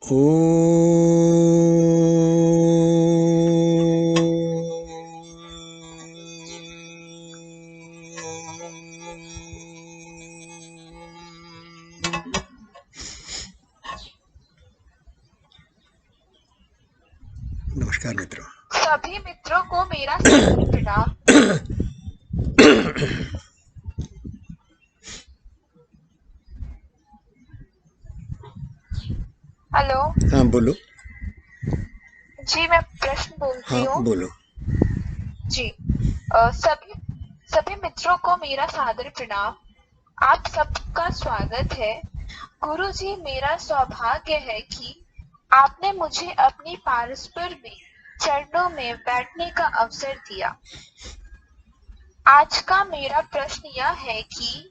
ओ नमस्कार मित्रों। सभी मित्रों को मेरा सादर प्रणाम। हेलो हाँ बोलो। जी, मैं प्रश्न बोलती हाँ हूँ। बोलो। जी, सभी सभी मित्रों को मेरा सादर प्रणाम। आप सबका स्वागत है। गुरुजी, मेरा सौभाग्य है कि आपने मुझे अपनी पारस्पर में चरणों में बैठने का अवसर दिया। आज का मेरा प्रश्न यह है कि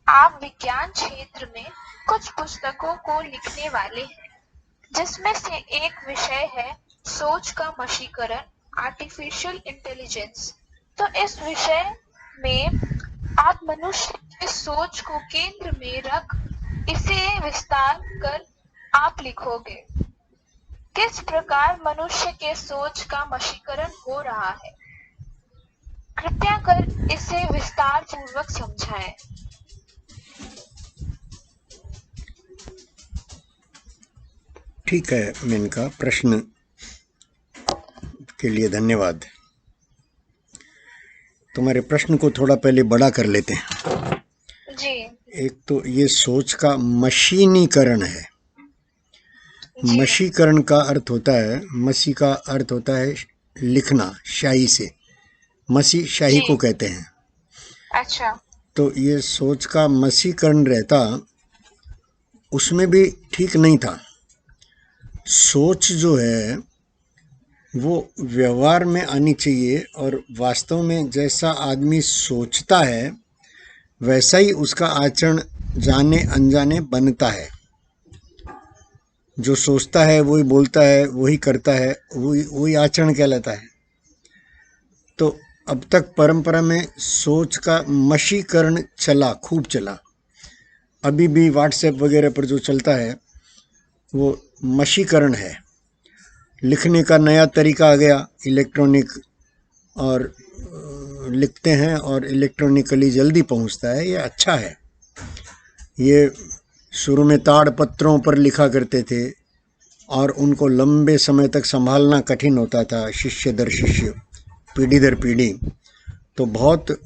आप विज्ञान क्षेत्र में कुछ पुस्तकों को लिखने वाले हैं, जिसमें से एक विषय है सोच का वशीकरण, आर्टिफिशियल इंटेलिजेंस। तो इस विषय में आप मनुष्य की सोच को केंद्र में रख इसे विस्तार कर आप लिखोगे। किस प्रकार मनुष्य के सोच का वशीकरण हो रहा है, कृपया कर इसे विस्तार पूर्वक समझाएं। ठीक है मेनका, प्रश्न के लिए धन्यवाद। तुम्हारे प्रश्न को थोड़ा पहले बड़ा कर लेते हैं। जी एक तो ये सोच का मशीनीकरण है। जी मशीकरण का अर्थ होता है, मसी का अर्थ होता है लिखना, शाही से। मसी शाही जी। को कहते हैं। अच्छा। तो ये सोच का मसीकरण रहता, उसमें भी ठीक नहीं था। सोच जो है वो व्यवहार में आनी चाहिए, और वास्तव में जैसा आदमी सोचता है वैसा ही उसका आचरण जाने अनजाने बनता है। जो सोचता है वही बोलता है, वही करता है, वही वही आचरण कहलाता है। तो अब तक परंपरा में सोच का मशीकरण चला, खूब चला। अभी भी व्हाट्सएप वगैरह पर जो चलता है वो मशीकरण है। लिखने का नया तरीका आ गया, इलेक्ट्रॉनिक, और लिखते हैं और इलेक्ट्रॉनिकली जल्दी पहुंचता है। ये अच्छा है। ये शुरू में ताड़ पत्रों पर लिखा करते थे और उनको लंबे समय तक संभालना कठिन होता था, शिष्य दर शिष्य, पीढ़ी दर पीढ़ी। तो बहुत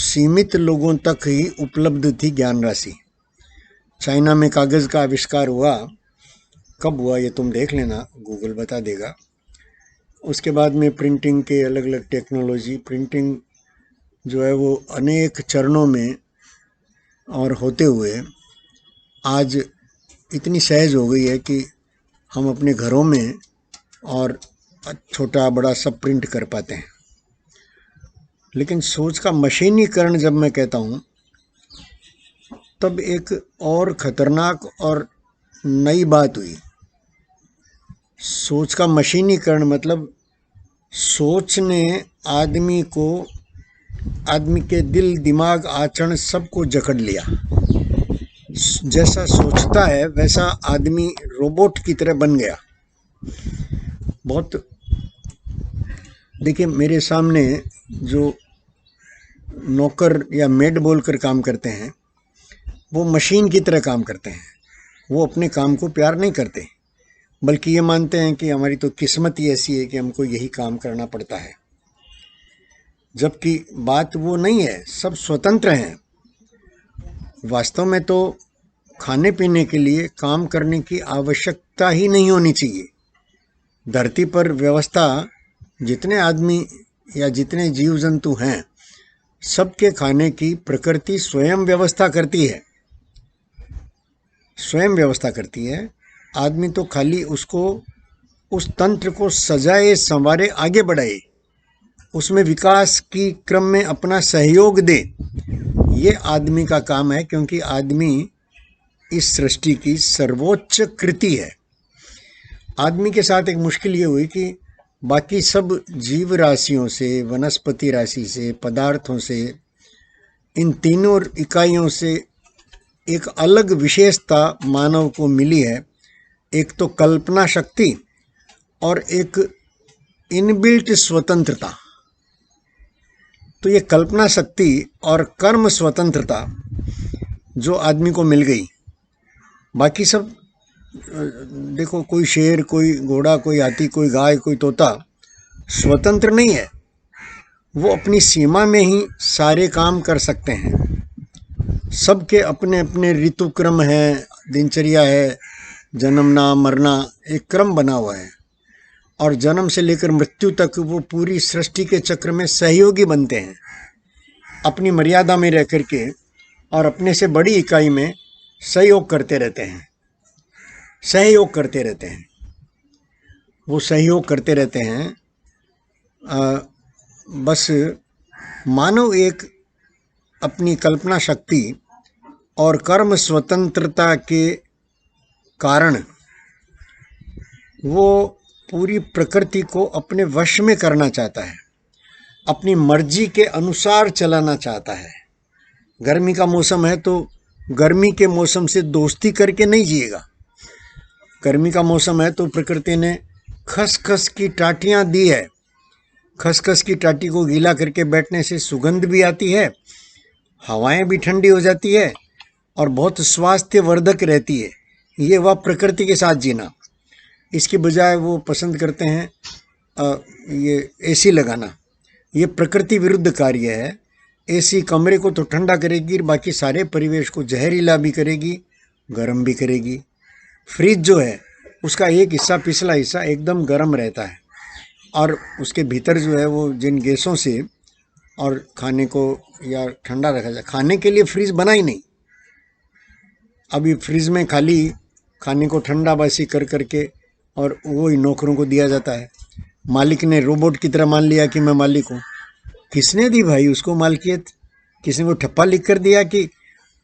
सीमित लोगों तक ही उपलब्ध थी ज्ञान राशि। चाइना में कागज़ का आविष्कार हुआ, कब हुआ ये तुम देख लेना, गूगल बता देगा। उसके बाद में प्रिंटिंग के अलग अलग टेक्नोलॉजी, प्रिंटिंग जो है वो अनेक चरणों में और होते हुए आज इतनी सहज हो गई है कि हम अपने घरों में और छोटा बड़ा सब प्रिंट कर पाते हैं। लेकिन सोच का मशीनीकरण जब मैं कहता हूँ, तब एक और खतरनाक और नई बात हुई। सोच का मशीनीकरण मतलब सोच ने आदमी को, आदमी के दिल दिमाग आचरण सबको जकड़ लिया। जैसा सोचता है वैसा आदमी रोबोट की तरह बन गया। बहुत, देखिए मेरे सामने जो नौकर या मेड बोलकर काम करते हैं वो मशीन की तरह काम करते हैं। वो अपने काम को प्यार नहीं करते, बल्कि ये मानते हैं कि हमारी तो किस्मत ही ऐसी है कि हमको यही काम करना पड़ता है। जबकि बात वो नहीं है, सब स्वतंत्र हैं। वास्तव में तो खाने पीने के लिए काम करने की आवश्यकता ही नहीं होनी चाहिए। धरती पर व्यवस्था, जितने आदमी या जितने जीव जंतु हैं, सबके खाने की प्रकृति स्वयं व्यवस्था करती है, स्वयं व्यवस्था करती है। आदमी तो खाली उसको, उस तंत्र को सजाए संवारे आगे बढ़ाए, उसमें विकास की क्रम में अपना सहयोग दे। ये आदमी का काम है, क्योंकि आदमी इस सृष्टि की सर्वोच्च कृति है। आदमी के साथ एक मुश्किल ये हुई कि बाकी सब जीव राशियों से, वनस्पति राशि से, पदार्थों से, इन तीनों इकाइयों से एक अलग विशेषता मानव को मिली है, एक तो कल्पना शक्ति और एक इनबिल्ट स्वतंत्रता। तो ये कल्पना शक्ति और कर्म स्वतंत्रता जो आदमी को मिल गई, बाकी सब देखो, कोई शेर, कोई घोड़ा, कोई हाथी, कोई गाय, कोई तोता स्वतंत्र नहीं है। वो अपनी सीमा में ही सारे काम कर सकते हैं। सबके अपने अपने ऋतुक्रम है, दिनचर्या है, जन्मना मरना एक क्रम बना हुआ है, और जन्म से लेकर मृत्यु तक वो पूरी सृष्टि के चक्र में सहयोगी बनते हैं, अपनी मर्यादा में रह करके और अपने से बड़ी इकाई में सहयोग करते रहते हैं। सहयोग करते रहते हैं, वो सहयोग करते रहते हैं। बस मानव एक अपनी कल्पना शक्ति और कर्म स्वतंत्रता के कारण वो पूरी प्रकृति को अपने वश में करना चाहता है, अपनी मर्जी के अनुसार चलाना चाहता है। गर्मी का मौसम है तो गर्मी के मौसम से दोस्ती करके नहीं जिएगा। गर्मी का मौसम है तो प्रकृति ने खसखस की टाटियाँ दी है। खसखस की टाटी को गीला करके बैठने से सुगंध भी आती है, हवाएं भी ठंडी हो जाती है और बहुत स्वास्थ्यवर्धक रहती है। ये वह प्रकृति के साथ जीना। इसके बजाय वो पसंद करते हैं ये एसी लगाना। ये प्रकृति विरुद्ध कार्य है। एसी कमरे को तो ठंडा करेगी, बाकी सारे परिवेश को जहरीला भी करेगी, गर्म भी करेगी। फ्रिज जो है उसका एक हिस्सा, पिछला हिस्सा एकदम गर्म रहता है, और उसके भीतर जो है वो जिन गैसों से और खाने को या ठंडा रखा जाए। खाने के लिए फ्रिज बना ही नहीं। अभी फ्रिज में खाली खाने को ठंडा बासी कर करके और वो ही नौकरों को दिया जाता है। मालिक ने रोबोट की तरह मान लिया कि मैं मालिक हूँ। किसने दी भाई उसको मालकियत? किसी को ठप्पा लिख कर दिया कि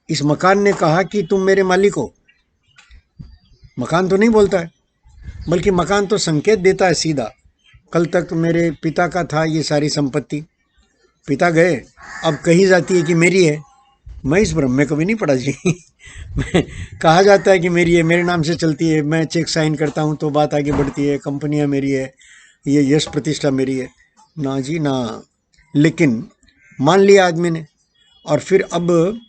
इस मकान ने कहा कि तुम मेरे मालिक हो? मकान तो नहीं बोलता है, बल्कि मकान तो संकेत देता है सीधा, कल तक मेरे पिता का था ये सारी संपत्ति, पिता गए, अब कही जाती है कि मेरी है। मैं इस भ्रम में कभी नहीं पड़ा जी। कहा जाता है कि मेरी है, मेरे नाम से चलती है, मैं चेक साइन करता हूँ तो बात आगे बढ़ती है, कंपनियाँ मेरी है, ये यश प्रतिष्ठा मेरी है। ना जी ना। लेकिन मान लिया आदमी ने, और फिर अब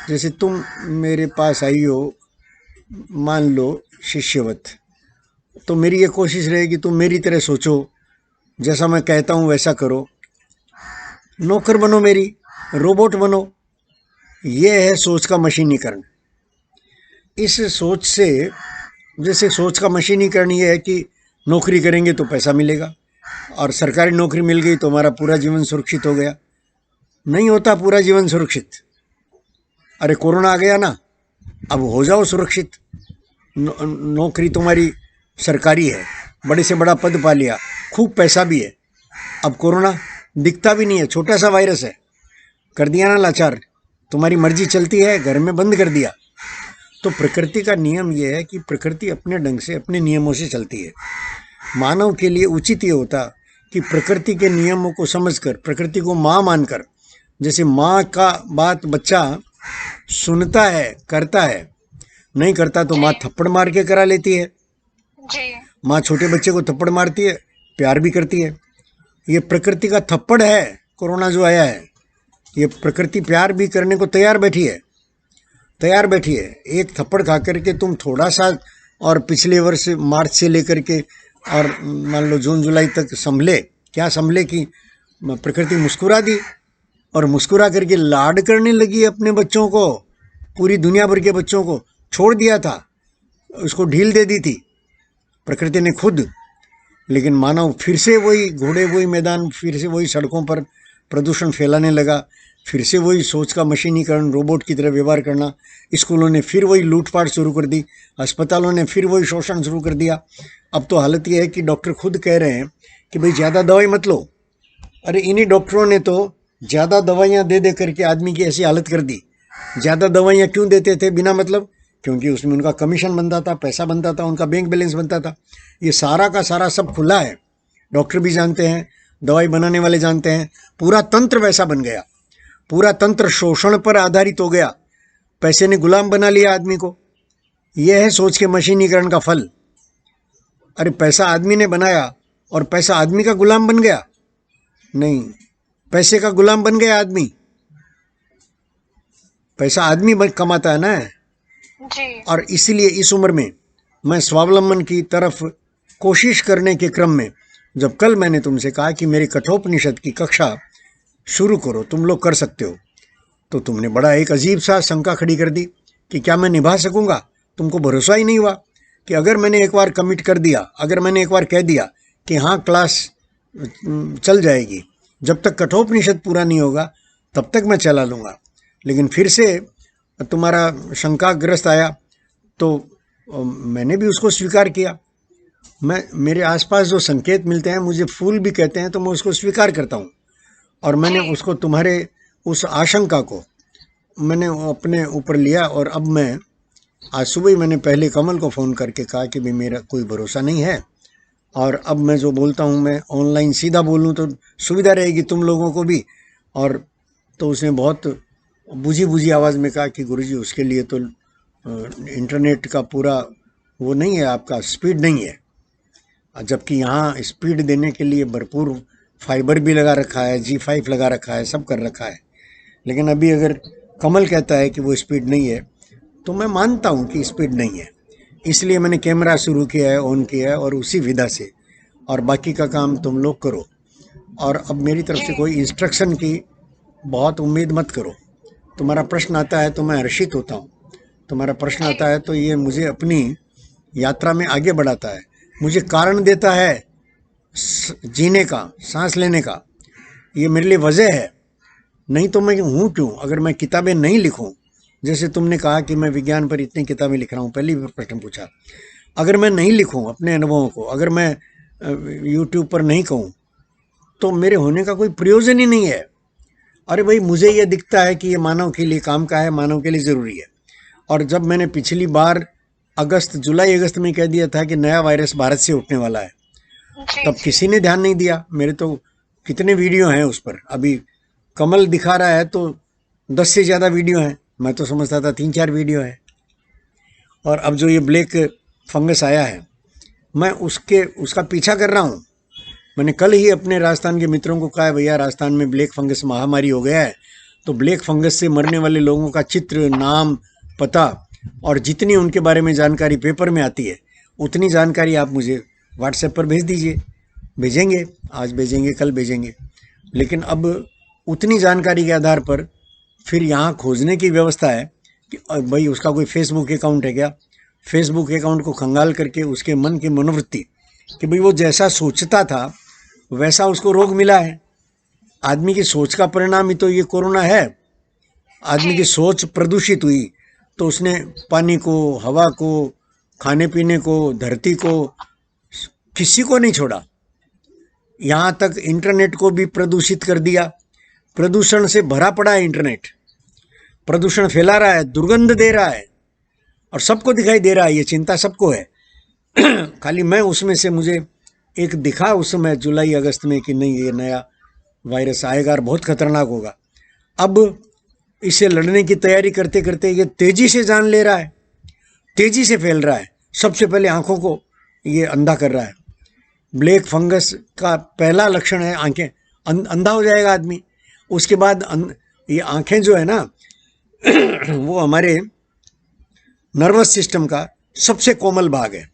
जैसे तुम मेरे पास आई हो, मान लो शिष्यवत, तो मेरी ये कोशिश रहेगी तुम मेरी तरह सोचो, जैसा मैं कहता हूँ वैसा करो, नौकर बनो मेरी, रोबोट बनो। ये है सोच का मशीनीकरण। इस सोच से, जैसे सोच का मशीनीकरण ये है कि नौकरी करेंगे तो पैसा मिलेगा, और सरकारी नौकरी मिल गई तो हमारा पूरा जीवन सुरक्षित हो गया। नहीं होता पूरा जीवन सुरक्षित। अरे कोरोना आ गया ना, अब हो जाओ सुरक्षित। नौकरी तुम्हारी सरकारी है, बड़े से बड़ा पद पा लिया, खूब पैसा भी है। अब कोरोना दिखता भी नहीं है, छोटा सा वायरस है, कर दिया ना लाचार। तुम्हारी मर्जी चलती है, घर में बंद कर दिया। तो प्रकृति का नियम यह है कि प्रकृति अपने ढंग से, अपने नियमों से चलती है। मानव के लिए उचित ये होता कि प्रकृति के नियमों को समझकर, प्रकृति को माँ मानकर, जैसे माँ का बात बच्चा सुनता है, करता है, नहीं करता तो माँ थप्पड़ मार के करा लेती है। माँ छोटे बच्चे को थप्पड़ मारती है, प्यार भी करती है। ये प्रकृति का थप्पड़ है। कोरोना जो आया है, ये प्रकृति प्यार भी करने को तैयार बैठी है, तैयार बैठी है। एक थप्पड़ खा करके तुम थोड़ा सा, और पिछले वर्ष मार्च से लेकर के और मान लो जून जुलाई तक संभले, क्या संभले कि प्रकृति मुस्कुरा दी, और मुस्कुरा करके लाड करने लगी अपने बच्चों को। पूरी दुनिया भर के बच्चों को छोड़ दिया था, उसको ढील दे दी थी प्रकृति ने खुद। लेकिन मानव फिर से वही घोड़े, वही मैदान, फिर से वही सड़कों पर प्रदूषण फैलाने लगा, फिर से वही सोच का मशीनीकरण, रोबोट की तरह व्यवहार करना। स्कूलों ने फिर वही लूटपाट शुरू कर दी, अस्पतालों ने फिर वही शोषण शुरू कर दिया। अब तो हालत यह है कि डॉक्टर खुद कह रहे हैं कि भाई ज़्यादा दवाई मत लो। अरे इन्हीं डॉक्टरों ने तो ज़्यादा दवाइयाँ दे दे करके आदमी की ऐसी हालत कर दी। ज़्यादा दवाइयाँ क्यों देते थे बिना मतलब? क्योंकि उसमें उनका कमीशन बनता था, पैसा बनता था, उनका बैंक बैलेंस बनता था। ये सारा का सारा सब खुला है, डॉक्टर भी जानते हैं, दवाई बनाने वाले जानते हैं। पूरा तंत्र वैसा बन गया, पूरा तंत्र शोषण पर आधारित हो गया। पैसे ने गुलाम बना लिया आदमी को। यह है सोच के मशीनीकरण का फल। अरे पैसा आदमी ने बनाया और पैसा आदमी का गुलाम बन गया? नहीं, पैसे का गुलाम बन गया आदमी। पैसा आदमी कमाता है ना। जी। और इसीलिए इस उम्र में मैं स्वावलंबन की तरफ कोशिश करने के क्रम में, जब कल मैंने तुमसे कहा कि मेरी कठोपनिषद की कक्षा शुरू करो, तुम लोग कर सकते हो, तो तुमने बड़ा एक अजीब सा शंका खड़ी कर दी कि क्या मैं निभा सकूंगा। तुमको भरोसा ही नहीं हुआ कि अगर मैंने एक बार कमिट कर दिया, अगर मैंने एक बार कह दिया कि हाँ क्लास चल जाएगी, जब तक कठोपनिषद पूरा नहीं होगा तब तक मैं चला लूँगा। लेकिन फिर से तुम्हारा शंकाग्रस्त आया तो मैंने भी उसको स्वीकार किया। मेरे आसपास जो संकेत मिलते हैं, मुझे फूल भी कहते हैं, तो मैं उसको स्वीकार करता हूँ। और मैंने उसको, तुम्हारे उस आशंका को मैंने अपने ऊपर लिया। और अब मैं आज सुबह ही मैंने पहले कमल को फ़ोन करके कहा कि भाई मेरा कोई भरोसा नहीं है, और अब मैं जो बोलता हूँ मैं ऑनलाइन सीधा बोलूँ तो सुविधा रहेगी तुम लोगों को भी। और तो उसने बहुत बुझी बुझी आवाज़ में कहा कि गुरुजी उसके लिए तो इंटरनेट का पूरा वो नहीं है, आपका स्पीड नहीं है, जबकि यहाँ स्पीड देने के लिए भरपूर फाइबर भी लगा रखा है, G5 लगा रखा है, सब कर रखा है। लेकिन अभी अगर कमल कहता है कि वो स्पीड नहीं है तो मैं मानता हूँ कि स्पीड नहीं है। इसलिए मैंने कैमरा शुरू किया है, ऑन किया है, और उसी विधा से, और बाकी का काम तुम लोग करो। और अब मेरी तरफ से कोई इंस्ट्रक्शन की बहुत उम्मीद मत करो। तुम्हारा प्रश्न आता है तो मैं हर्षित होता हूँ, तुम्हारा प्रश्न आता है तो ये मुझे अपनी यात्रा में आगे बढ़ाता है, मुझे कारण देता है जीने का, सांस लेने का। ये मेरे लिए वजह है, नहीं तो मैं हूँ क्यों? अगर मैं किताबें नहीं लिखूँ, जैसे तुमने कहा कि मैं विज्ञान पर इतनी किताबें लिख रहा हूँ, पहले भी प्रश्न पूछा, अगर मैं नहीं लिखूँ अपने अनुभवों को, अगर मैं यूट्यूब पर नहीं कहूँ, तो मेरे होने का कोई प्रयोजन ही नहीं है। अरे भाई, मुझे ये दिखता है कि ये मानव के लिए काम का है, मानव के लिए ज़रूरी है। और जब मैंने पिछली बार जुलाई अगस्त में कह दिया था कि नया वायरस भारत से उठने वाला है, तब किसी ने ध्यान नहीं दिया। मेरे तो कितने वीडियो हैं उस पर, अभी कमल दिखा रहा है तो 10 से ज़्यादा वीडियो हैं, मैं तो समझता था 3-4 वीडियो है। और अब जो ये ब्लैक फंगस आया है, मैं उसका पीछा कर रहा हूँ। मैंने कल ही अपने राजस्थान के मित्रों को कहा, भैया राजस्थान में ब्लैक फंगस महामारी हो गया है, तो ब्लैक फंगस से मरने वाले लोगों का चित्र, नाम, पता और जितनी उनके बारे में जानकारी पेपर में आती है, उतनी जानकारी आप मुझे व्हाट्सएप पर भेज दीजिए। भेजेंगे, आज भेजेंगे, कल भेजेंगे। लेकिन अब उतनी जानकारी के आधार पर फिर यहाँ खोजने की व्यवस्था है कि भाई उसका कोई फेसबुक अकाउंट है क्या? फेसबुक अकाउंट को खंगाल करके उसके मन की मनोवृत्ति कि भाई वो जैसा सोचता था वैसा उसको रोग मिला है। आदमी की सोच का परिणाम ही तो ये कोरोना है। आदमी की सोच प्रदूषित हुई तो उसने पानी को, हवा को, खाने पीने को, धरती को, किसी को नहीं छोड़ा। यहाँ तक इंटरनेट को भी प्रदूषित कर दिया। प्रदूषण से भरा पड़ा है इंटरनेट, प्रदूषण फैला रहा है, दुर्गंध दे रहा है और सबको दिखाई दे रहा है। ये चिंता सबको है। खाली मैं उसमें से, मुझे एक दिखा उस समय जुलाई अगस्त में कि नहीं ये नया वायरस आएगा और बहुत खतरनाक होगा। अब इसे लड़ने की तैयारी करते करते ये तेजी से जान ले रहा है, तेजी से फैल रहा है। सबसे पहले आंखों को ये अंधा कर रहा है। ब्लैक फंगस का पहला लक्षण है आंखें, अंधा हो जाएगा आदमी। उसके बाद ये आंखें जो है ना वो हमारे नर्वस सिस्टम का सबसे कोमल भाग है।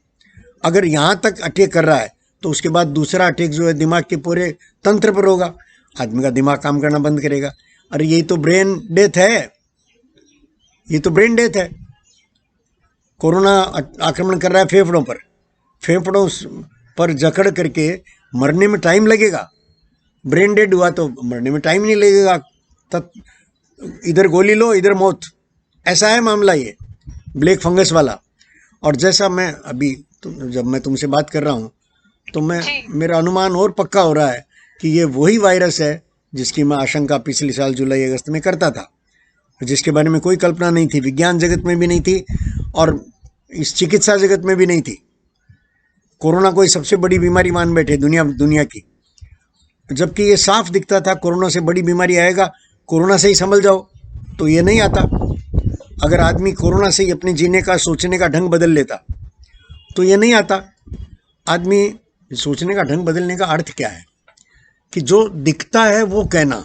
अगर यहाँ तक अटैक कर रहा है तो उसके बाद दूसरा अटैक जो है दिमाग के पूरे तंत्र पर होगा। आदमी का दिमाग काम करना बंद करेगा। अरे यही तो ब्रेन डेथ है, ये तो ब्रेन डेथ है। कोरोना आक्रमण कर रहा है फेफड़ों पर, फेफड़ों पर जकड़ करके मरने में टाइम लगेगा। ब्रेन डेड हुआ तो मरने में टाइम नहीं लगेगा। इधर गोली लो इधर मौत, ऐसा है मामला ये ब्लैक फंगस वाला। और जैसा मैं अभी जब मैं तुमसे बात कर रहा हूँ तो मेरा अनुमान और पक्का हो रहा है कि ये वही वायरस है जिसकी मैं आशंका पिछले साल जुलाई अगस्त में करता था, जिसके बारे में कोई कल्पना नहीं थी, विज्ञान जगत में भी नहीं थी और इस चिकित्सा जगत में भी नहीं थी। कोरोना कोई सबसे बड़ी बीमारी मान बैठे दुनिया की, जबकि ये साफ दिखता था कोरोना से बड़ी बीमारी आएगा, कोरोना से ही संभल जाओ, तो ये नहीं आता। अगर आदमी कोरोना से ही अपने जीने का, सोचने का ढंग बदल लेता तो ये नहीं आता। आदमी सोचने का ढंग बदलने का अर्थ क्या है कि जो दिखता है वो कहना,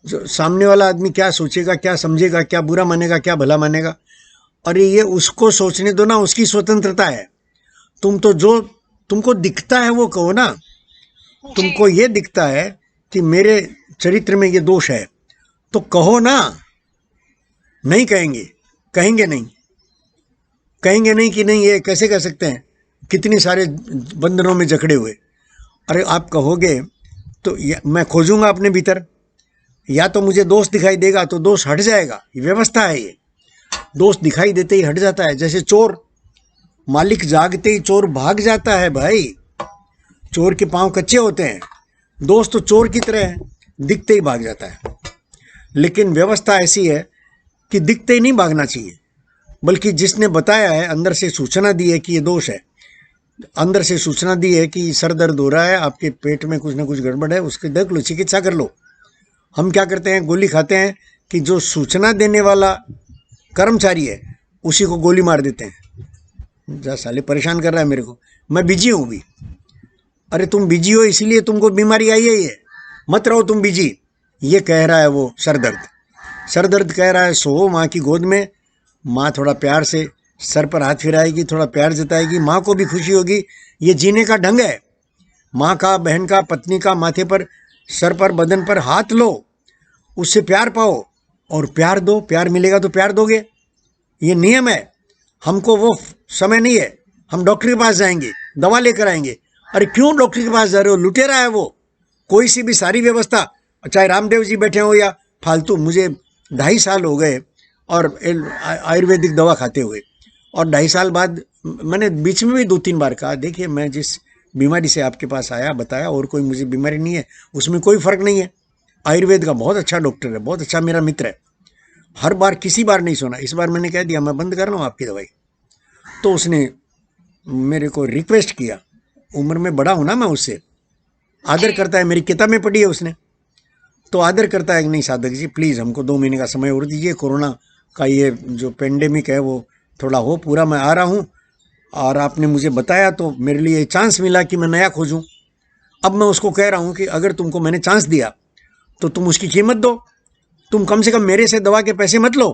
जो सामने वाला आदमी क्या सोचेगा, क्या समझेगा, क्या बुरा मानेगा, क्या भला मानेगा, अरे ये उसको सोचने दो ना, उसकी स्वतंत्रता है। तुम तो जो तुमको दिखता है वो कहो ना। तुमको जी। ये दिखता है कि मेरे चरित्र में ये दोष है तो कहो ना। नहीं कहेंगे, कहेंगे नहीं, कहेंगे नहीं कि नहीं ये कैसे कह सकते हैं, कितनी सारे बंधनों में जकड़े हुए। अरे आप कहोगे तो मैं खोजूंगा अपने भीतर, या तो मुझे दोष दिखाई देगा तो दोष हट जाएगा, ये व्यवस्था है। ये दोष दिखाई देते ही हट जाता है। जैसे चोर, मालिक जागते ही चोर भाग जाता है भाई। चोर के पांव कच्चे होते हैं, दोस्त तो चोर की तरह है, दिखते ही भाग जाता है। लेकिन व्यवस्था ऐसी है कि दिखते ही नहीं भागना चाहिए, बल्कि जिसने बताया है, अंदर से सूचना दी है कि ये दोष है, अंदर से सूचना दी है कि सर दर्द हो रहा है, आपके पेट में कुछ ना कुछ गड़बड़ है, उसके देख लो, चिकित्सा कर लो। हम क्या करते हैं, गोली खाते हैं कि जो सूचना देने वाला कर्मचारी है उसी को गोली मार देते हैं। जा साले परेशान कर रहा है मेरे को, मैं बिजी हूँ भी। अरे तुम बिजी हो इसलिए तुमको बीमारी आई है, ये मत रहो तुम बिजी। ये कह रहा है वो सर दर्द, सर दर्द कह रहा है सो माँ की गोद में। माँ थोड़ा प्यार से सर पर हाथ फिराएगी, थोड़ा प्यार जताएगी, माँ को भी खुशी होगी। ये जीने का ढंग है। माँ का, बहन का, पत्नी का माथे पर, सर पर, बदन पर हाथ लो, उससे प्यार पाओ और प्यार दो। प्यार मिलेगा तो प्यार दोगे, ये नियम है। हमको वो समय नहीं है हम डॉक्टर के पास जाएंगे, दवा लेकर आएंगे। अरे क्यों डॉक्टर के पास जा रहे हो, लुटेरा है वो। कोई सी भी सारी व्यवस्था, चाहे रामदेव जी बैठे हो या फालतू, मुझे 2.5 साल हो गए और आयुर्वेदिक दवा खाते हुए, और 2.5 साल बाद मैंने बीच में भी 2-3 बार कहा, देखिए मैं जिस बीमारी से आपके पास आया, बताया, और कोई मुझे बीमारी नहीं है, उसमें कोई फर्क नहीं है। आयुर्वेद का बहुत अच्छा डॉक्टर है, बहुत अच्छा मेरा मित्र है। हर बार किसी बार नहीं सुना, इस बार मैंने कह दिया मैं बंद कर रहा हूँ आपकी दवाई। तो उसने मेरे को रिक्वेस्ट किया, उम्र में बड़ा हूं ना मैं उससे, आदर जी। करता है, मेरी किताब में पढ़ी है उसने, तो आदर करता है कि नहीं साधक जी प्लीज़ हमको 2 महीने का समय और दीजिए, कोरोना का ये जो पेंडेमिक है वो थोड़ा हो पूरा, मैं आ रहा हूँ, और आपने मुझे बताया तो मेरे लिए चांस मिला कि मैं नया खोजूं। अब मैं उसको कह रहा हूँ कि अगर तुमको मैंने चांस दिया तो तुम उसकी कीमत दो, तुम कम से कम मेरे से दवा के पैसे मत लो।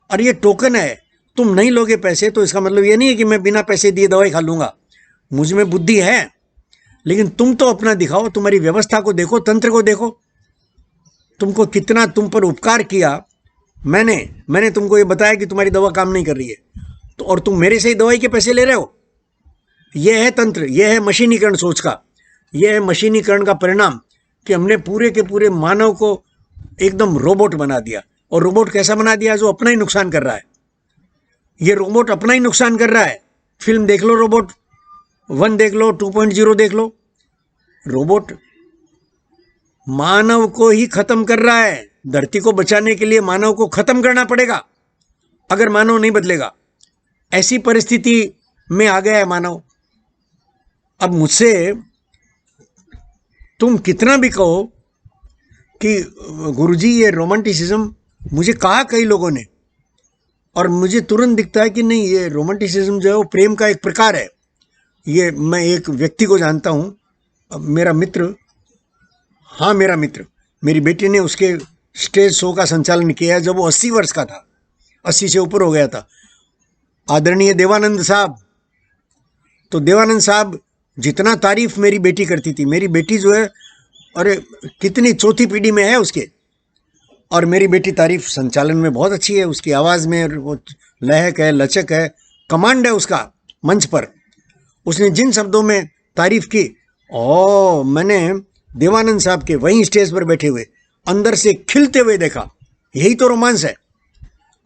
और ये टोकन है, तुम नहीं लोगे पैसे तो इसका मतलब ये नहीं है कि मैं बिना पैसे दिए दवाई खा लूंगा। मुझ में बुद्धि है, लेकिन तुम तो अपना दिखाओ, तुम्हारी व्यवस्था को देखो, तंत्र को देखो, तुमको कितना तुम पर उपकार किया मैंने तुमको ये बताया कि तुम्हारी दवा काम नहीं कर रही है, तो और तुम मेरे से ही दवाई के पैसे ले रहे हो। यह है तंत्र, यह है मशीनीकरण सोच का, यह है मशीनीकरण का परिणाम कि हमने पूरे के पूरे मानव को एकदम रोबोट बना दिया। और रोबोट कैसा बना दिया, जो अपना ही नुकसान कर रहा है। ये रोबोट अपना ही नुकसान कर रहा है। फिल्म देख लो, रोबोट 1 देख लो, 2.0 देख लो, रोबोट मानव को ही खत्म कर रहा है। धरती को बचाने के लिए मानव को खत्म करना पड़ेगा अगर मानव नहीं बदलेगा। ऐसी परिस्थिति में आ गया है मानव। अब मुझसे तुम कितना भी कहो कि गुरुजी ये रोमांटिसिज्म, मुझे कहा कई लोगों ने, और मुझे तुरंत दिखता है कि नहीं, ये रोमांटिसिज्म जो है वो प्रेम का एक प्रकार है। ये मैं एक व्यक्ति को जानता हूँ, मेरा मित्र, हाँ मेरा मित्र, मेरी बेटी ने उसके स्टेज शो का संचालन किया है जब वो 80 वर्ष का था, 80 से ऊपर हो गया था, आदरणीय देवानंद साहब। तो देवानंद साहब जितना तारीफ मेरी बेटी करती थी, मेरी बेटी जो है, अरे कितनी चौथी पीढ़ी में है उसके, और मेरी बेटी तारीफ संचालन में बहुत अच्छी है, उसकी आवाज़ में वो लहक है, लचक है, कमांड है उसका मंच पर। उसने जिन शब्दों में तारीफ की, ओ मैंने देवानंद साहब के वहीं स्टेज पर बैठे हुए अंदर से खिलते हुए देखा। यही तो रोमांस है,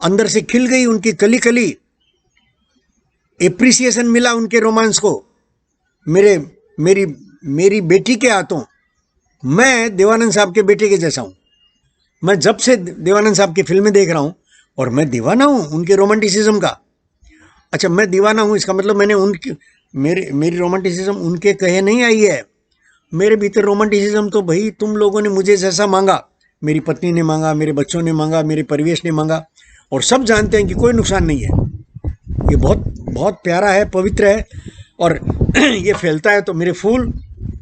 अंदर से खिल गई उनकी कली कली, एप्रिसिएशन मिला उनके रोमांस को। मेरी बेटी के हाथों मैं देवानंद साहब के बेटे के जैसा हूँ। मैं जब से देवानंद साहब की फिल्में देख रहा हूँ, और मैं दीवाना हूँ उनके रोमांटिसिज्म का। अच्छा, मैं दीवाना हूँ इसका मतलब मैंने उनकी मेरी रोमांटिसिज्म उनके कहे नहीं आई है। मेरे भीतर रोमांटिसिज्म तो भाई तुम लोगों ने मुझे जैसा मांगा, मेरी पत्नी ने मांगा, मेरे बच्चों ने मांगा, मेरे परिवेश ने मांगा, और सब जानते हैं कि कोई नुकसान नहीं है। ये बहुत बहुत प्यारा है, पवित्र है, और ये फैलता है तो मेरे फूल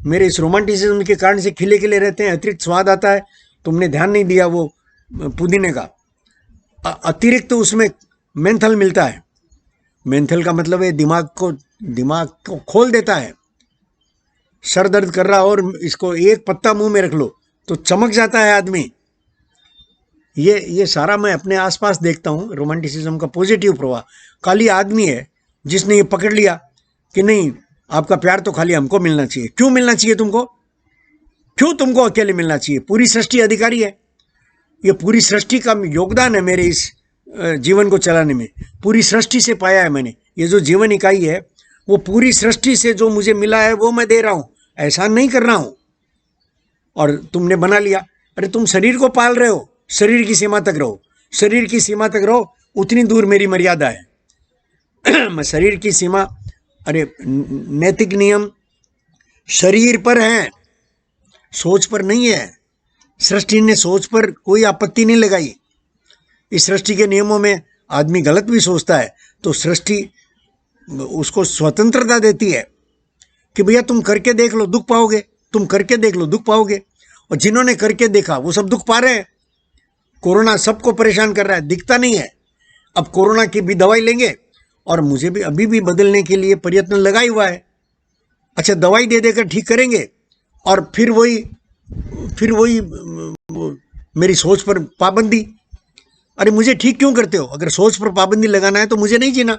मेरे इस रोमांटिसिज्म के कारण से खिले खिले रहते हैं, अतिरिक्त स्वाद आता है। तुमने ध्यान नहीं दिया वो पुदीने का अतिरिक्त तो उसमें मेंथल मिलता है। मेंथल का मतलब है दिमाग को खोल देता है। सर दर्द कर रहा और इसको एक पत्ता मुंह में रख लो तो चमक जाता है आदमी। ये सारा मैं अपने आसपास देखता हूँ, रोमांटिसिज्म का पॉजिटिव प्रभाव। खाली आदमी है जिसने ये पकड़ लिया कि नहीं, आपका प्यार तो खाली हमको मिलना चाहिए। क्यों मिलना चाहिए तुमको? क्यों तुमको अकेले मिलना चाहिए? पूरी सृष्टि अधिकारी है। ये पूरी सृष्टि का योगदान है मेरे इस जीवन को चलाने में। पूरी सृष्टि से पाया है मैंने। ये जो जीवन इकाई है वो पूरी सृष्टि से जो मुझे मिला है वो मैं दे रहा हूँ, एहसान नहीं कर रहा हूँ। और तुमने बना लिया। अरे तुम शरीर को पाल रहे हो, शरीर की सीमा तक रहो, शरीर की सीमा तक रहो, उतनी दूर मेरी मर्यादा है। मैं शरीर की सीमा, अरे नैतिक नियम शरीर पर है, सोच पर नहीं है। सृष्टि ने सोच पर कोई आपत्ति नहीं लगाई। इस सृष्टि के नियमों में आदमी गलत भी सोचता है तो सृष्टि उसको स्वतंत्रता देती है कि भैया तुम करके देख लो, दुख पाओगे, तुम करके देख लो, दुख पाओगे। और जिन्होंने करके देखा वो सब दुख पा रहे हैं। कोरोना सबको परेशान कर रहा है, दिखता नहीं है। अब कोरोना की भी दवाई लेंगे और मुझे भी अभी भी बदलने के लिए प्रयत्न लगा ही हुआ है। अच्छा, दवाई दे देकर ठीक करेंगे और फिर वही मेरी सोच पर पाबंदी। अरे मुझे ठीक क्यों करते हो? अगर सोच पर पाबंदी लगाना है तो मुझे नहीं जीना।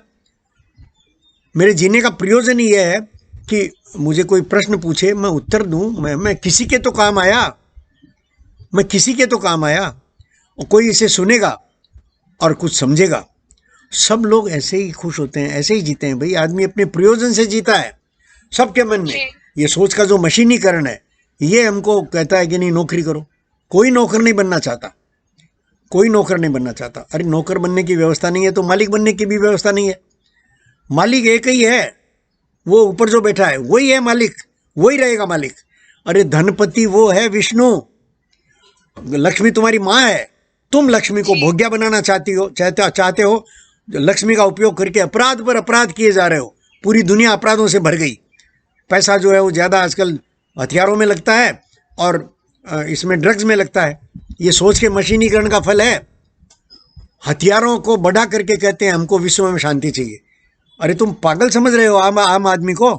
मेरे जीने का प्रयोजन ही यह है कि मुझे कोई प्रश्न पूछे मैं उत्तर दूं। मैं किसी के तो काम आया, मैं किसी के तो काम आया, और कोई इसे सुनेगा और कुछ समझेगा। सब लोग ऐसे ही खुश होते हैं, ऐसे ही जीते हैं भाई। आदमी अपने प्रयोजन से जीता है। सबके मन में ये सोच का जो मशीनीकरण है ये हमको कहता है कि नहीं, नौकरी करो। कोई नौकर नहीं बनना चाहता, कोई नौकर नहीं बनना चाहता। अरे नौकर बनने की व्यवस्था नहीं है तो मालिक बनने की भी व्यवस्था नहीं है। मालिक एक ही है, वो ऊपर जो बैठा है वही है मालिक, वही रहेगा मालिक। अरे धनपति वो है विष्णु, लक्ष्मी तुम्हारी माँ है। तुम लक्ष्मी को भोग्या बनाना चाहते हो। लक्ष्मी का उपयोग करके अपराध पर अपराध किए जा रहे हो। पूरी दुनिया अपराधों से भर गई। पैसा जो है वो ज़्यादा आजकल हथियारों में लगता है और इसमें ड्रग्स में लगता है। ये सोच के मशीनीकरण का फल है। हथियारों को बढ़ा करके कहते हैं हमको विश्व में शांति चाहिए। अरे तुम पागल समझ रहे हो आम आदमी को?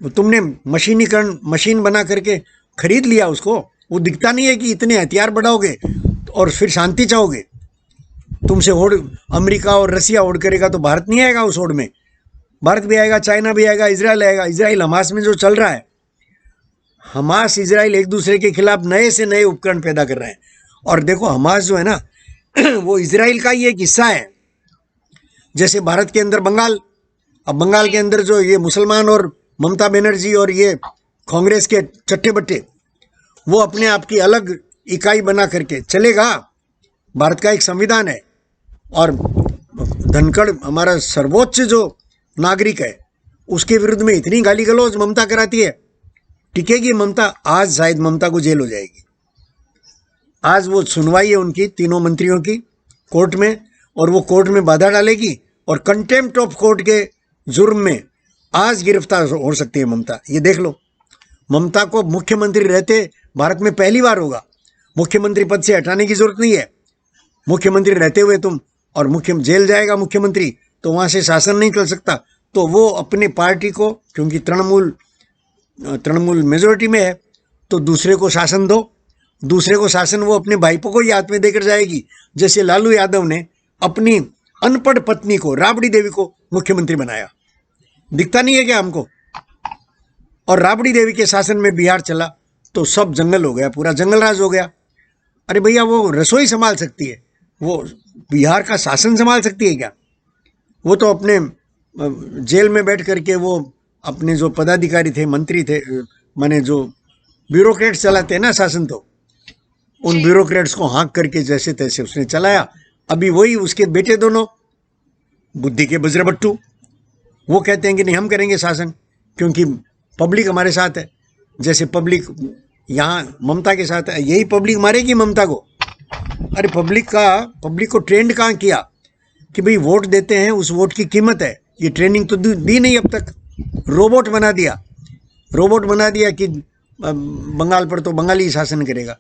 तुमने मशीनीकरण, मशीन बना करके खरीद लिया उसको। वो दिखता नहीं है कि इतने हथियार बढ़ाओगे और फिर शांति चाहोगे। तुमसे होड़ अमेरिका और रसिया होड़ करेगा तो भारत नहीं आएगा उस होड़ में। भारत भी आएगा, चाइना भी आएगा, इजराइल आएगा। इजराइल हमास में जो चल रहा है, हमास इजराइल एक दूसरे के खिलाफ नए से नए उपकरण पैदा कर रहे हैं। और देखो हमास जो है ना वो इजराइल का ही एक हिस्सा है। जैसे भारत के अंदर बंगाल, अब बंगाल के अंदर जो ये मुसलमान और ममता बनर्जी और ये कांग्रेस के चट्टे बट्टे, वो अपने आप की अलग इकाई बना करके चलेगा। भारत का एक संविधान है और धनखड़ हमारा सर्वोच्च जो नागरिक है उसके विरुद्ध में इतनी गाली गलौज ममता कराती है। टिकेगी ममता? आज शायद ममता को जेल हो जाएगी। आज वो सुनवाई है उनकी तीनों मंत्रियों की कोर्ट में, और वो कोर्ट में बाधा डालेगी और कंटेम्प्ट ऑफ कोर्ट के जुर्म में आज गिरफ्तार हो सकती है ममता। ये देख लो, ममता को मुख्यमंत्री रहते भारत में पहली बार होगा। मुख्यमंत्री पद से हटाने की जरूरत नहीं है। मुख्यमंत्री रहते हुए तुम और जेल जाएगा मुख्यमंत्री तो वहाँ से शासन नहीं चल सकता। तो वो अपनी पार्टी को, क्योंकि तृणमूल मेजोरिटी में है, तो दूसरे को शासन दो। दूसरे को शासन वो अपने भाईपों को ही हाथ में देकर जाएगी। जैसे लालू यादव ने अपनी अनपढ़ पत्नी को, राबड़ी देवी को मुख्यमंत्री बनाया। दिखता नहीं है क्या हमको? और राबड़ी देवी के शासन में बिहार चला तो सब जंगल हो गया, पूरा जंगल राज हो गया। अरे भैया वो रसोई संभाल सकती है, वो बिहार का शासन संभाल सकती है क्या? वो तो अपने जेल में बैठ करके वो अपने जो पदाधिकारी थे, मंत्री थे, माने जो ब्यूरोक्रेट्स चलाते हैं ना शासन, तो उन ब्यूरोक्रेट्स को हाँक करके जैसे तैसे उसने चलाया। अभी वही उसके बेटे दोनों बुद्धि के बजरबट्टू, वो कहते हैं कि नहीं हम करेंगे शासन क्योंकि पब्लिक हमारे साथ है। जैसे पब्लिक यहाँ ममता के साथ है, यही पब्लिक मारेगी ममता को। अरे पब्लिक को ट्रेंड कहाँ किया कि भाई वोट देते हैं, उस वोट की कीमत है। ये ट्रेनिंग तो दी नहीं अब तक। रोबोट बना दिया, रोबोट बना दिया कि बंगाल पर तो बंगाली शासन करेगा।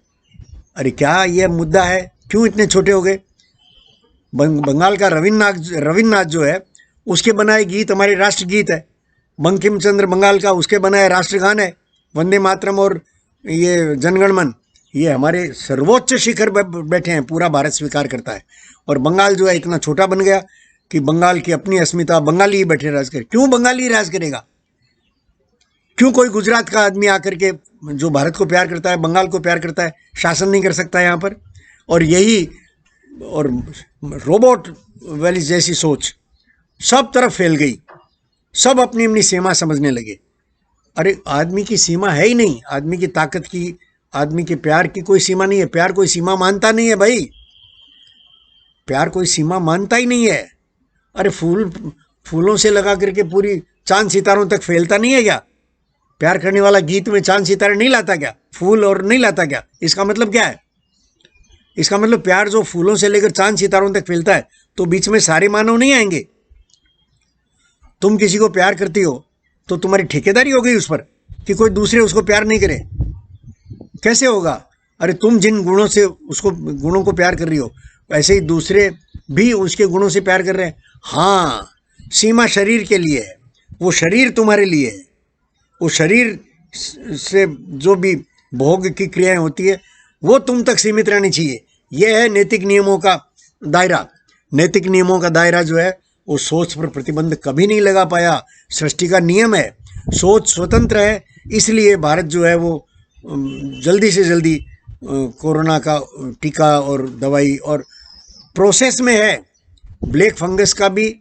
अरे क्या ये मुद्दा है? क्यों इतने छोटे हो गए? बंगाल का रविन्द्रनाथ जो है उसके बनाए गीत हमारे राष्ट्रगीत है। बंकिम चंद्र बंगाल का उसके बनाए राष्ट्रगान है, वंदे मातरम और ये जनगण मन। ये हमारे सर्वोच्च शिखर बैठे हैं, पूरा भारत स्वीकार करता है। और बंगाल जो है इतना छोटा बन गया कि बंगाल की अपनी अस्मिता, बंगाली ही बैठे राज करे। क्यों बंगाली राज करेगा? क्यों कोई गुजरात का आदमी आकर के जो भारत को प्यार करता है, बंगाल को प्यार करता है, शासन नहीं कर सकता यहाँ पर? और यही और रोबोट वाली जैसी सोच सब तरफ फैल गई, सब अपनी अपनी सीमा समझने लगे। अरे आदमी की सीमा है ही नहीं, आदमी की ताकत की, आदमी के प्यार की कोई सीमा नहीं है। प्यार कोई सीमा मानता नहीं है भाई, प्यार कोई सीमा मानता ही नहीं है। अरे फूलों से लगा करके पूरी चांद सितारों तक फैलता नहीं है क्या? प्यार करने वाला गीत में चांद सितारे नहीं लाता क्या? फूल और नहीं लाता क्या? इसका मतलब क्या है? इसका मतलब प्यार जो फूलों से लेकर चांद सितारों तक फैलता है तो बीच में सारे मानव नहीं आएंगे। तुम किसी को प्यार करती हो तो तुम्हारी ठेकेदारी हो गई उस पर कि कोई दूसरे उसको प्यार नहीं करे? कैसे होगा? अरे तुम जिन गुणों से उसको, गुणों को प्यार कर रही हो, ऐसे ही दूसरे भी उसके गुणों से प्यार कर रहे हैं। हाँ, सीमा शरीर के लिए है, वो शरीर तुम्हारे लिए है। वो शरीर से जो भी भोग की क्रियाएं होती है वो तुम तक सीमित रहनी चाहिए। यह है नैतिक नियमों का दायरा। नैतिक नियमों का दायरा जो है वो सोच पर प्रतिबंध कभी नहीं लगा पाया। सृष्टि का नियम है, सोच स्वतंत्र है, इसलिए भारत जो है वो जल्दी से जल्दी कोरोना का टीका और दवाई और प्रोसेस में है। ब्लैक फंगस का भी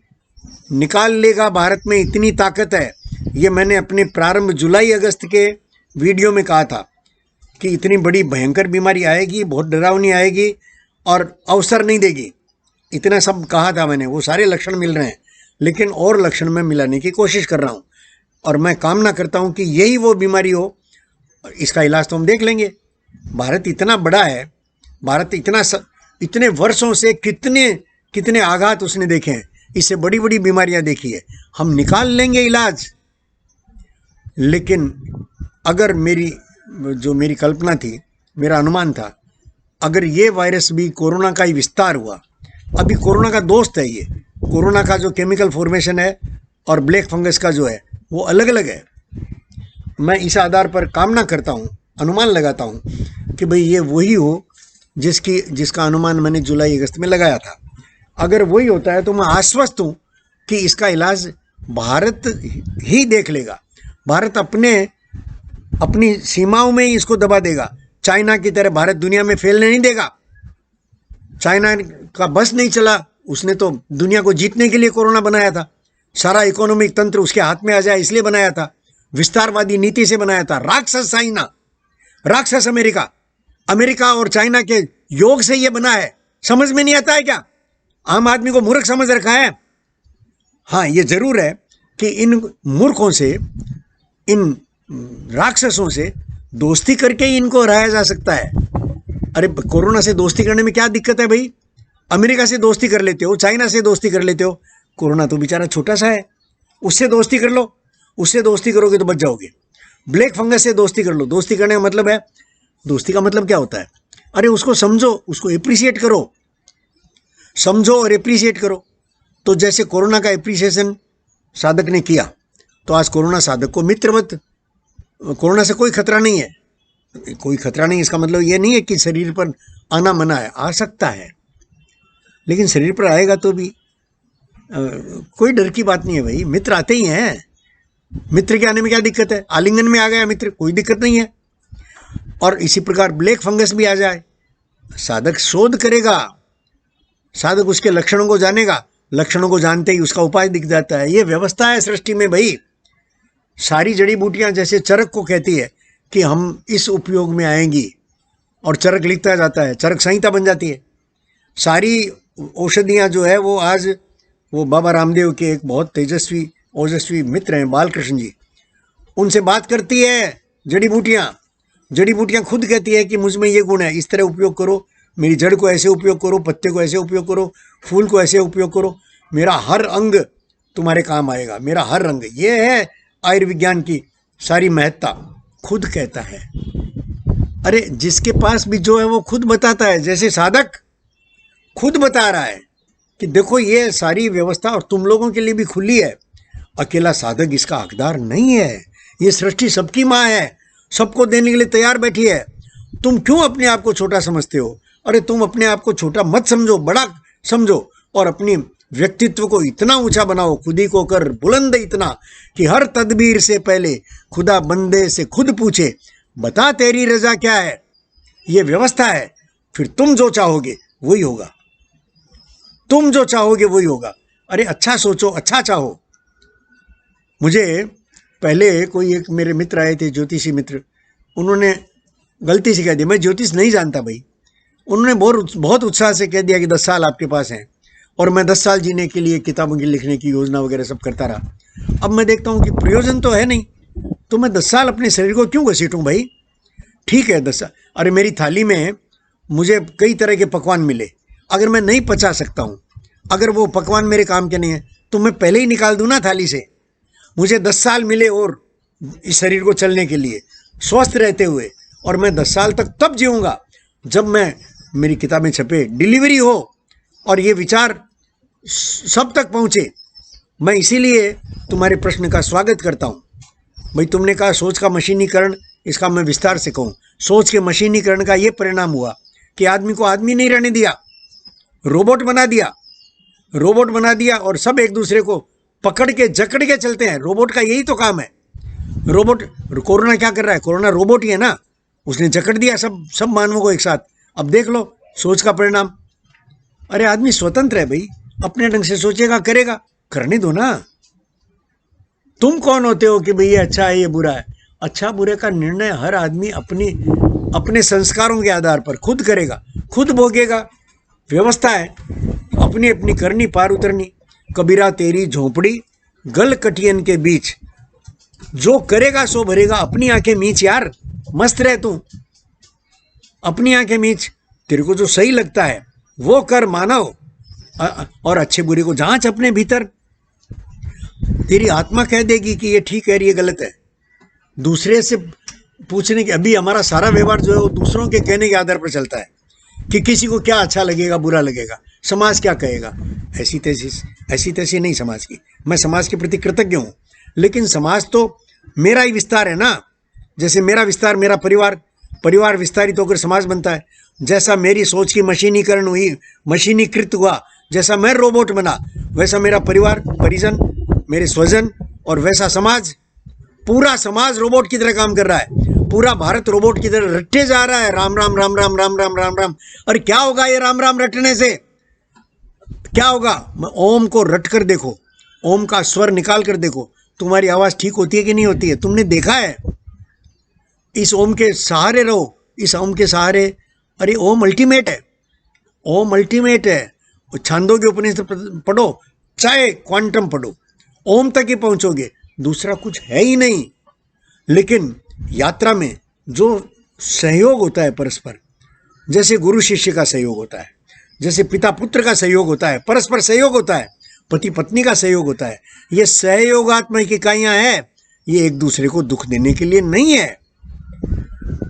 निकाल लेगा भारत में, इतनी ताकत है। ये मैंने अपने प्रारंभ जुलाई अगस्त के वीडियो में कहा था कि इतनी बड़ी भयंकर बीमारी आएगी, बहुत डरावनी आएगी और अवसर नहीं देगी। इतना सब कहा था मैंने, वो सारे लक्षण मिल रहे हैं, लेकिन और लक्षण मैं मिलाने की कोशिश कर रहा हूँ। और मैं कामना करता हूँ कि यही वो बीमारी हो। इसका इलाज तो हम देख लेंगे। भारत इतना बड़ा है, भारत इतने वर्षों से कितने आघात उसने देखे हैं, इससे बड़ी बड़ी बीमारियां देखी है, हम निकाल लेंगे इलाज। लेकिन अगर मेरी कल्पना थी, मेरा अनुमान था, अगर ये वायरस भी कोरोना का ही विस्तार हुआ, अभी कोरोना का दोस्त है ये, कोरोना का जो केमिकल फॉर्मेशन है और ब्लैक फंगस का जो है वो अलग अलग है। मैं इस आधार पर कामना करता हूँ, अनुमान लगाता हूँ कि भाई ये वही हो जिसका अनुमान मैंने जुलाई अगस्त में लगाया था। अगर वही होता है तो मैं आश्वस्त हूँ कि इसका इलाज भारत ही देख लेगा। भारत अपनी सीमाओं में ही इसको दबा देगा। चाइना की तरह भारत दुनिया में फैलने नहीं देगा। चाइना का बस नहीं चला, उसने तो दुनिया को जीतने के लिए कोरोना बनाया था। सारा इकोनॉमिक तंत्र उसके हाथ में आ जाए इसलिए बनाया था, विस्तारवादी नीति से बनाया था। राक्षस चाइना, राक्षस अमेरिका और चाइना के योग से ये बना है। समझ में नहीं आता है क्या? आम आदमी को मूर्ख समझ रखा है। हाँ, ये जरूर है कि इन मूर्खों से, इन राक्षसों से दोस्ती करके ही इनको हराया जा सकता है। अरे कोरोना से दोस्ती करने में क्या दिक्कत है भाई? अमेरिका से दोस्ती कर लेते हो, चाइना से दोस्ती कर लेते हो, कोरोना तो बेचारा छोटा सा है, उससे दोस्ती कर लो। उससे दोस्ती करोगे तो बच जाओगे। ब्लैक फंगस से दोस्ती कर लो। दोस्ती करने का मतलब है, दोस्ती का मतलब क्या होता है? अरे उसको समझो, उसको एप्रिशिएट करो, समझो और एप्रिशिएट करो। तो जैसे कोरोना का एप्रिसिएशन साधक ने किया, तो आज कोरोना साधक को मित्र मत। कोरोना से कोई खतरा नहीं है, कोई खतरा नहीं। इसका मतलब ये नहीं है कि शरीर पर आना मना है, आ सकता है, लेकिन शरीर पर आएगा तो भी कोई डर की बात नहीं है भाई। मित्र आते ही हैं, मित्र के आने में क्या दिक्कत है? आलिंगन में आ गया मित्र, कोई दिक्कत नहीं है। और इसी प्रकार ब्लैक फंगस भी आ जाए, साधक शोध करेगा, साधक उसके लक्षणों को जानेगा, लक्षणों को जानते ही उसका उपाय दिख जाता है। ये व्यवस्था है सृष्टि में भाई। सारी जड़ी बूटियां जैसे चरक को कहती है कि हम इस उपयोग में आएंगी, और चरक लिखता जाता है, चरक संहिता बन जाती है। सारी औषधियां जो है वो आज वो बाबा रामदेव के एक बहुत तेजस्वी ओजस्वी मित्र हैं बालकृष्ण जी, उनसे बात करती है जड़ी बूटियां खुद कहती है कि मुझ में ये गुण है, इस तरह उपयोग करो, मेरी जड़ को ऐसे उपयोग करो, पत्ते को ऐसे उपयोग करो, फूल को ऐसे उपयोग करो, मेरा हर अंग तुम्हारे काम आएगा, मेरा हर रंग। ये है आयुर्विज्ञान की सारी महत्ता। खुद कहता है, अरे जिसके पास भी जो है वो खुद बताता है। जैसे साधक खुद बता रहा है कि देखो ये सारी व्यवस्था और तुम लोगों के लिए भी खुली है, अकेला साधक इसका हकदार नहीं है। ये सृष्टि सबकी माँ है, सबको देने के लिए तैयार बैठी है। तुम क्यों अपने आप को छोटा समझते हो? अरे तुम अपने आप को छोटा मत समझो, बड़ा समझो, और अपनी व्यक्तित्व को इतना ऊंचा बनाओ, खुद ही को कर बुलंद इतना कि हर तदबीर से पहले खुदा बंदे से खुद पूछे, बता तेरी रजा क्या है। ये व्यवस्था है, फिर तुम जो चाहोगे वही होगा, तुम जो चाहोगे वही होगा। अरे अच्छा सोचो, अच्छा चाहो। मुझे पहले कोई एक मेरे मित्र आए थे, ज्योतिषी मित्र, उन्होंने गलती से कह दिया, मैं ज्योतिष नहीं जानता भाई। उन्होंने बहुत उत्साह से कह दिया कि 10 साल आपके पास हैं, और मैं 10 साल जीने के लिए किताबों की लिखने की योजना वगैरह सब करता रहा। अब मैं देखता हूँ कि प्रयोजन तो है नहीं, तो मैं 10 साल अपने शरीर को क्यों घसीटूँ भाई? ठीक है 10 साल, अरे मेरी थाली में मुझे कई तरह के पकवान मिले, अगर मैं नहीं पचा सकता हूँ, अगर वो पकवान मेरे काम के नहीं है, तो मैं पहले ही निकाल दूँ ना थाली से। मुझे 10 साल मिले और इस शरीर को चलने के लिए, स्वस्थ रहते हुए, और मैं 10 साल तक तब जीऊँगा जब मेरी किताबें छपे, डिलीवरी हो और ये विचार सब तक पहुँचे। मैं इसीलिए तुम्हारे प्रश्न का स्वागत करता हूँ। भाई तुमने कहा सोच का मशीनीकरण, इसका मैं विस्तार से कहूँ। सोच के मशीनीकरण का ये परिणाम हुआ कि आदमी को आदमी नहीं रहने दिया, रोबोट बना दिया। रोबोट बना दिया और सब एक दूसरे को पकड़ के जकड़ के चलते हैं। रोबोट का यही तो काम है। रोबोट, कोरोना क्या कर रहा है? कोरोना रोबोट ही है ना, उसने जकड़ दिया सब मानवों को एक साथ। अब देख लो सोच का परिणाम। अरे आदमी स्वतंत्र है भाई, अपने ढंग से सोचेगा, करेगा, करने दो ना। तुम कौन होते हो कि भाई ये अच्छा है ये बुरा है? अच्छा बुरे का निर्णय हर आदमी अपने संस्कारों के आधार पर खुद करेगा, खुद भोगेगा। व्यवस्था है अपनी अपनी करनी, पार उतरनी। कबीरा तेरी झोंपड़ी गल कटियन के बीच, जो करेगा सो भरेगा। अपनी आंखें मीच यार, मस्त रह तू, अपनी आंखें मीच। तेरे को जो सही लगता है वो कर मानव, और अच्छे बुरे को जांच अपने भीतर। तेरी आत्मा कह देगी कि ये ठीक है, ये गलत है। दूसरे से पूछने के, अभी हमारा सारा व्यवहार जो है वो दूसरों के कहने के आधार पर चलता है कि किसी को क्या अच्छा लगेगा, बुरा लगेगा, समाज क्या कहेगा। ऐसी तैसी नहीं समाज की। मैं समाज के प्रति कृतज्ञ हूँ, लेकिन समाज तो मेरा ही विस्तार है ना। जैसे मेरा विस्तार मेरा परिवार विस्तारित होकर समाज बनता है, जैसा मेरी सोच की मशीनीकरण हुई, मशीनीकृत हुआ, जैसा मैं रोबोट बना, वैसा मेरा परिवार, परिजन, मेरे स्वजन, और वैसा समाज। पूरा समाज रोबोट की तरह काम कर रहा है, पूरा भारत रोबोट की तरह रट्टे जा रहा है। राम राम राम राम राम राम राम राम। और क्या होगा ये राम राम रटने से? क्या होगा? ओम को रट कर देखो, ओम का स्वर निकाल कर देखो, तुम्हारी आवाज ठीक होती है कि नहीं होती है? तुमने देखा है? इस ओम के सहारे रहो, इस ओम के सहारे। अरे ओम अल्टीमेट है, ओम अल्टीमेट है। छांदोग्य उपनिषद पढ़ो, चाहे क्वांटम पढ़ो, ओम तक ही पहुंचोगे, दूसरा कुछ है ही नहीं। लेकिन यात्रा में जो सहयोग होता है परस्पर, जैसे गुरु शिष्य का सहयोग होता है, जैसे पिता पुत्र का सहयोग होता है, परस्पर सहयोग होता है, पति पत्नी का सहयोग होता है, ये सहयोगात्मक इकाइयां हैं। ये एक दूसरे को दुख देने के लिए नहीं है,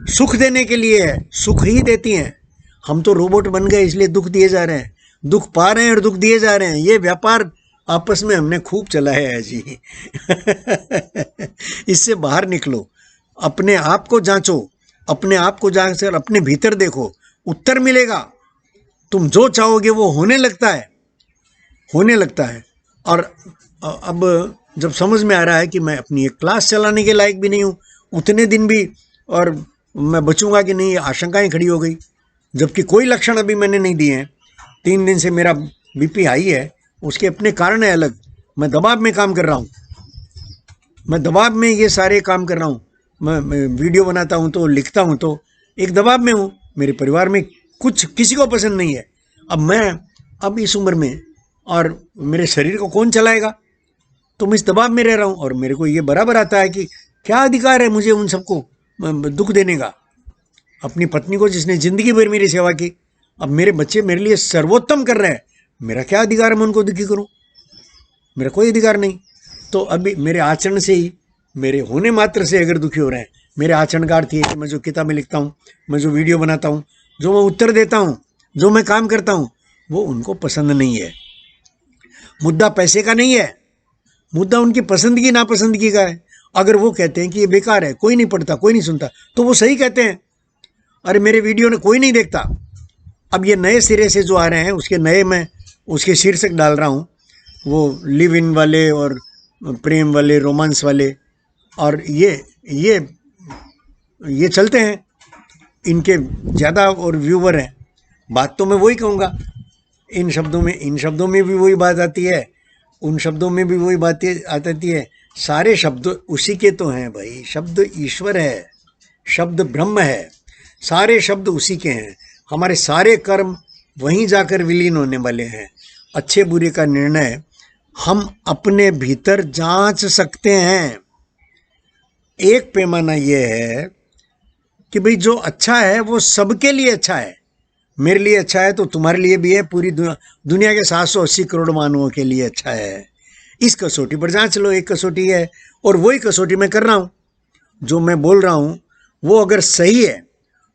सुख देने के लिए है, सुख ही देती हैं। हम तो रोबोट बन गए इसलिए दुख दिए जा रहे हैं, दुख पा रहे हैं और दुख दिए जा रहे हैं। ये व्यापार आपस में हमने खूब चलाया है जी। इससे बाहर निकलो, अपने आप को जांचो, अपने आप को जांच कर अपने भीतर देखो, उत्तर मिलेगा। तुम जो चाहोगे वो होने लगता है, होने लगता है। और अब जब समझ में आ रहा है कि मैं अपनी एक क्लास चलाने के लायक भी नहीं हूँ, उतने दिन भी, और मैं बचूंगा कि नहीं, आशंकाएं खड़ी हो गई। जबकि कोई लक्षण अभी मैंने नहीं दिए हैं। 3 दिन से मेरा बीपी हाई है, उसके अपने कारण है अलग। मैं दबाव में काम कर रहा हूँ, मैं दबाव में ये सारे काम कर रहा हूँ। मैं वीडियो बनाता हूँ तो, लिखता हूँ तो, एक दबाव में हूँ। मेरे परिवार में कुछ किसी को पसंद नहीं है। अब इस उम्र में, और मेरे शरीर को कौन चलाएगा? तो मैं इस दबाव में रह रहा हूँ, और मेरे को ये बराबर आता है कि क्या अधिकार है मुझे उन सबको दुख देने का। अपनी पत्नी को जिसने जिंदगी भर मेरी सेवा की, अब मेरे बच्चे मेरे लिए सर्वोत्तम कर रहे हैं, मेरा क्या अधिकार है मैं उनको दुखी करूं? मेरा कोई अधिकार नहीं। तो अभी मेरे आचरण से ही, मेरे होने मात्र से अगर दुखी हो रहे हैं, मेरे आचरण का अर्थ ये है कि मैं जो किताबें लिखता हूँ, मैं जो वीडियो बनाता हूँ, जो मैं उत्तर देता हूँ, जो मैं काम करता हूँ, वो उनको पसंद नहीं है। मुद्दा पैसे का नहीं है, मुद्दा उनकी पसंदगी नापसंदगी का है। अगर वो कहते हैं कि ये बेकार है, कोई नहीं पढ़ता, कोई नहीं सुनता, तो वो सही कहते हैं। अरे मेरे वीडियो ने कोई नहीं देखता। अब ये नए सिरे से जो आ रहे हैं, उसके नए मैं उसके शीर्षक डाल रहा हूँ, वो लिव इन वाले और प्रेम वाले, रोमांस वाले, और ये ये चलते हैं, इनके ज़्यादा और व्यूवर हैं। बात तो मैं वही कहूँगा, इन शब्दों में भी वही बात आती है, उन शब्दों में भी वही बातें आती है। सारे शब्द उसी के तो हैं भाई। शब्द ईश्वर है, शब्द ब्रह्म है, सारे शब्द उसी के हैं। हमारे सारे कर्म वहीं जाकर विलीन होने वाले हैं। अच्छे बुरे का निर्णय हम अपने भीतर जांच सकते हैं। एक पैमाना यह है कि भाई जो अच्छा है वो सबके लिए अच्छा है। मेरे लिए अच्छा है तो तुम्हारे लिए भी है, पूरी दुनिया के 780 करोड़ मानवों के लिए अच्छा है। इस कसौटी पर जांच लो। एक कसौटी है और वही कसौटी मैं कर रहा हूँ। जो मैं बोल रहा हूँ वो अगर सही है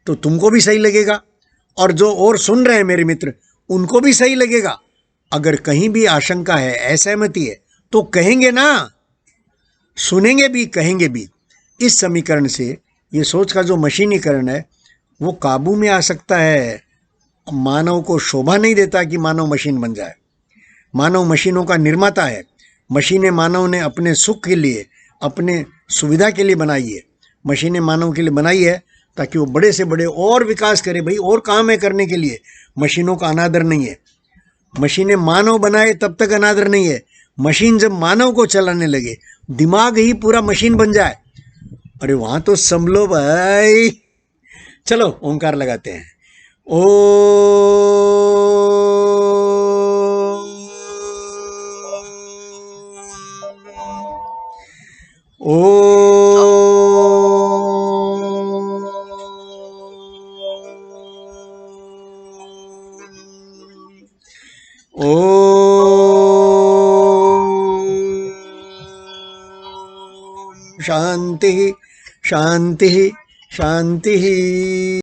तो तुमको भी सही लगेगा, और जो और सुन रहे हैं मेरे मित्र, उनको भी सही लगेगा। अगर कहीं भी आशंका है, असहमति है, तो कहेंगे ना, सुनेंगे भी, कहेंगे भी। इस समीकरण से ये सोच का जो मशीनीकरण है वो काबू में आ सकता है। मानव को शोभा नहीं देता कि मानव मशीन बन जाए। मानव मशीनों का निर्माता है। मशीनें मानव ने अपने सुख के लिए, अपने सुविधा के लिए बनाई है। मशीनें मानव के लिए बनाई है ताकि वो बड़े से बड़े और विकास करे। भाई और काम है करने के लिए, मशीनों का अनादर नहीं है। मशीनें मानव बनाए तब तक अनादर नहीं है। मशीन जब मानव को चलाने लगे, दिमाग ही पूरा मशीन बन जाए, अरे वहां तो संभलो भाई। चलो ओंकार लगाते हैं। ओ ओ ओ शांति शांति शांति।